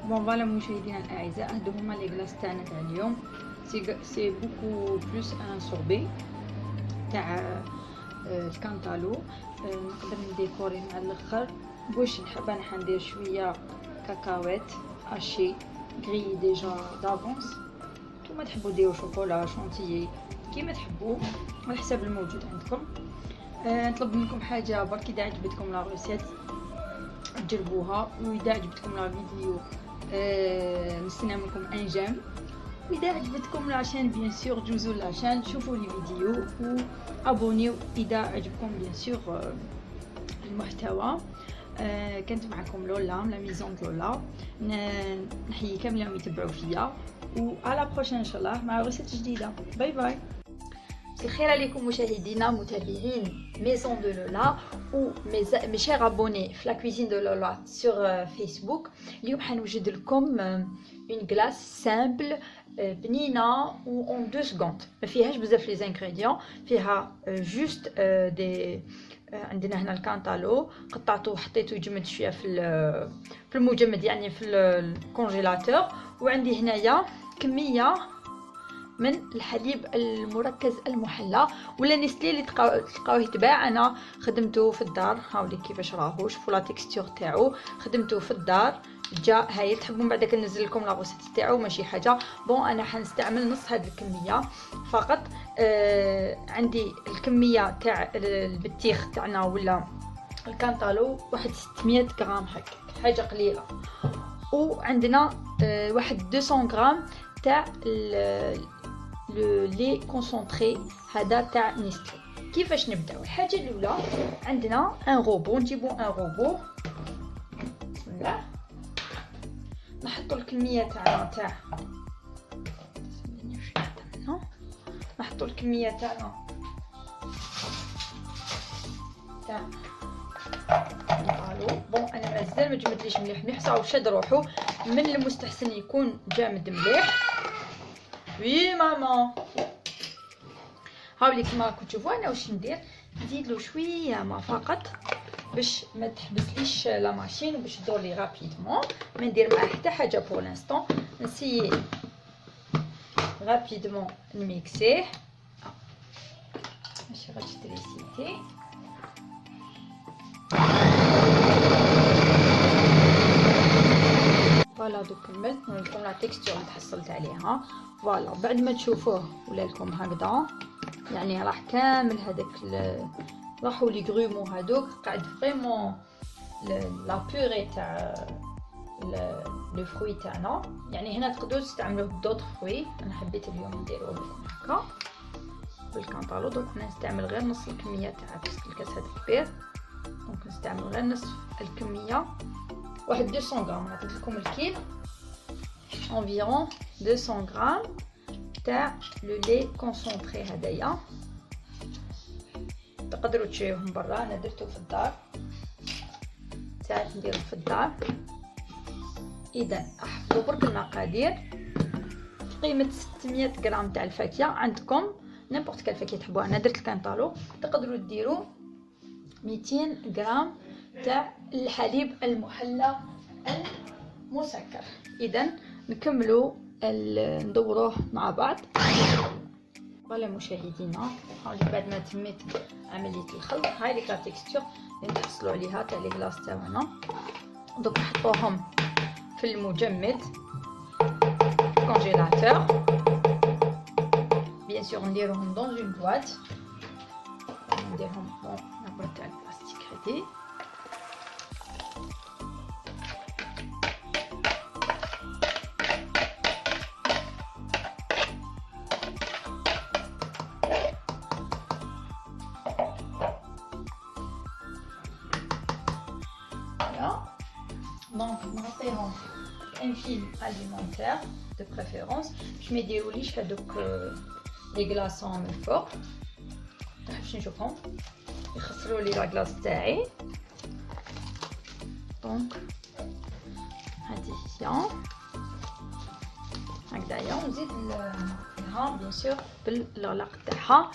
بون فوالا مشاهدينا الاعزاء، هادو هما لي كلاص تاعنا تاع اليوم. سي بوكو بلوس ان سوربي تاع الكانتالو. نقدر نديكوري مع الاخر. واش نحب انا حندير شويه كاكاوات اشي غري ديجا دافونس. نتوما تحبوا ديروا شوكولا شونتيي كيما تحبوا على حساب الموجود عندكم. نطلب منكم حاجه برك، اذا عجبتكم لا ريسيت تجربوها، واذا عجبتكم لا فيديو نستنى منكم ان جيم، واذا عجبتكم لاشين بيان سور جوزوا لاشين شوفوا لي فيديو وابونيو اذا عجبكم بيان سور المحتوى. كنت معكم لولا من لا ميزون لولا. نحيي كامل اللي يتبعوا فيا، وعلى بروشين ان شاء الله مع ريسيت جديده. باي باي. الخير عليكم مشاهدينا متابعين ميزون دو لولا و مي شير ابوني في لا كويزين دو لولا سور فيسبوك. اليوم حنوجد لكم اون غلاس سامبل بنينه و اون 2 سكوند، ما فيهاش بزاف لي زانغريديون، فيها جوست دي. عندنا هنا الكانتالو قطعته وحطيته يجمد شويه في المجمد، يعني في الكونجيلاتور. وعندي هنايا كميه من الحليب المركز المحلى ولا نسلي اللي تلقاوه يتباع. انا خدمته في الدار، هاولي كيفاش راهو، شوفوا لا تيكستور تاعو، خدمته في الدار جا هايل. تحبوا بعدا كنزل لكم لا روسيت تاعو ماشي حاجه. بون انا حنستعمل نص هذه الكميه فقط. عندي الكميه تاع البطيخ تاعنا ولا الكانتالو واحد 600 غرام هكاك، حاجه قليله. وعندنا واحد 200 غرام تاع لي كونسونطري هذا تاع نيستلي. كيفاش نبداو؟ الحاجه الاولى عندنا ان روبو، نجيبو ان روبو. بسم الله، نحطوا الكميه تاعنا نحطوا الكميه تاعنا الو. بون انا مازال ما جمدليش مليح صاو شاد روحو، من المستحسن يكون جامد مليح. وي ماما، هاولي كيما راكم تشوفوا انا واش ندير، نزيد له شويه ما فقط باش ما تحبسليش لا ماشين وباش تدور لي رابيدمون. ما ندير معاه حتى حاجه بور لانستون، نسيي رابيدمون نميكسيه. ماشي غتريسيتي. فوالا دوك كملت نوريكم لا تيكستور اللي تحصلت عليها. فوالا بعد ما تشوفوه ولا لكم هكذا، يعني راح كامل هذاك راحوا لي غرومو هذوك، قاعد فريمون لا بوري تاع لو فروي تاعنا. يعني هنا تقدروا تستعملوه بدوطر فروي، انا حبيت اليوم نديروه لكم هكا بالكانتالو. دونك انا نستعمل غير نص الكميه تاع الكاس هذا كبير، دونك نستعمل غير نصف الكميه، واحد 200 غرام. عطيت لكم الكيل انفيرون 200 غرام تاع لو لي كونسونطري هدايا. تقدروا تشريوهم برا، انا درتو في الدار، ساعات نديرو في الدار. اذا احفظوا برك المقادير. قيمه 600 غرام تاع الفاكهه، عندكم نيمبورط كال فاكهه تحبوها، انا درت الكانتالو. تقدروا ديروا 200 غرام تاع الحليب المحلى المسكر. اذا نكملوا ندوروه مع بعض. فوالا مشاهدينا، هاولي بعد ما تميت عمليه الخلط، هاي لي لا تيكستور اللي نحصلوا عليها تاع لي كلاص تاعنا. دوك نحطوهم في المجمد كونجيلاتور. بيان سور نديروهم دون اون بواط، نديرهم دون لا بواط تاع البلاستيك هادي. دونك نعطيهم ان فيلم اليمونتير دو بريفيرونس باش ما يديروليش هذوك لي كلاصون من الفوق. باش نشوفهم يخسروا لي لا كلاص تاعي. دونك هذه هي هكذايا، ونزيد لها بيان سور بالغلاق تاعها،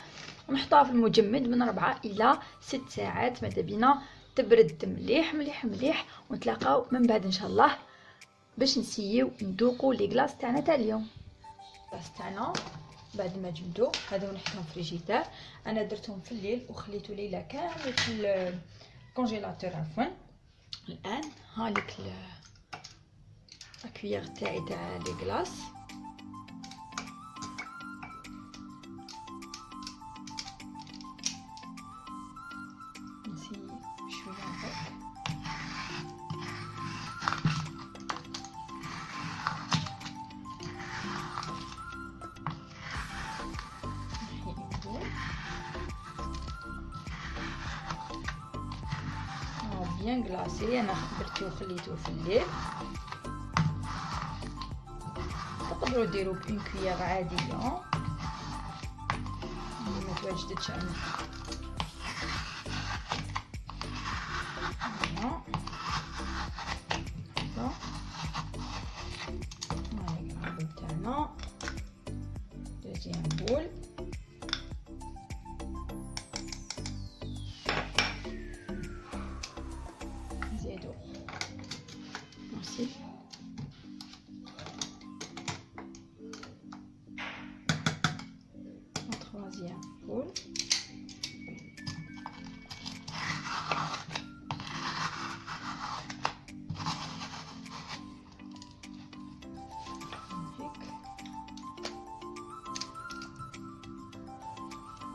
ونحطها في المجمد من 4 الى 6 ساعات. ماذا بينا تبرد مليح مليح مليح، ونتلاقاو من بعد ان شاء الله باش نسيو ندوقو لي كلاص تاعنا تاع اليوم. الكلاص تاعنا بعد ما جمدو هذا ونحطهم في الفريجيدار. انا درتهم في الليل وخليته ليله كامله في الكونجيلاتور عفوا. الان هاليك الكويير تاعي تاع لي كلاص. نسي شويه هكاك. بيان غلاسي. انا درتو وخليته في الليل. تقدروا ديروا بون كويير عاديه ما تواجدتش انا. هاي البول تاعنا دوزيام بول. نزيدو ماشي troisième boule.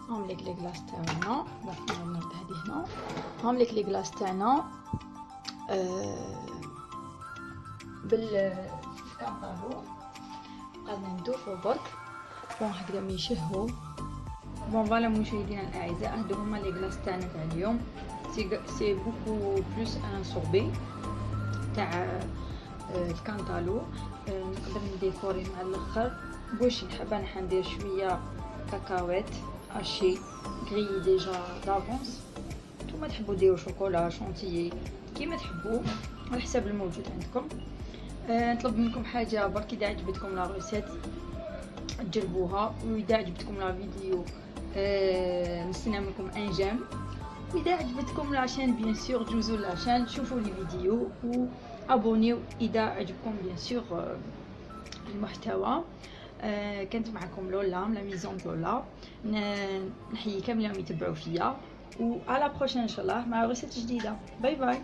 هاملك لي كلاص تاعنا نرد هذه هنا. هاملك لي كلاص تاعنا بالكانطالو. قادنا ندوقو برك بون هكذا من يشهو. بون فوالا مشاهدينا الاعزاء هادو هما لي كلاص تاعنا تاع اليوم. سي بوكو بلوس ان سوربي تاع الكانطالو. نقدر نديكوري مع الاخر واش نحب. انا حندير شويه كاكاوات اشي غري ديجا دافونس. نتوما تحبوا ديروا شوكولا شونتيي كيما تحبوا على حساب الموجود عندكم. نطلب منكم حاجه برك اذا عجبتكم لا ريسيت تجربوها، واذا عجبتكم لا فيديو نستنى منكم ان جيم، واذا عجبتكم لاشين بيان سور جوزوا لاشين شوفوا لي فيديو وابونيو اذا عجبكم بيان سور المحتوى. كانت معكم لولا من لا ميزون لولا. نحيي كامل اللي يتبعوا فيا، و على بروشين ان شاء الله مع ريسيت جديده. باي باي.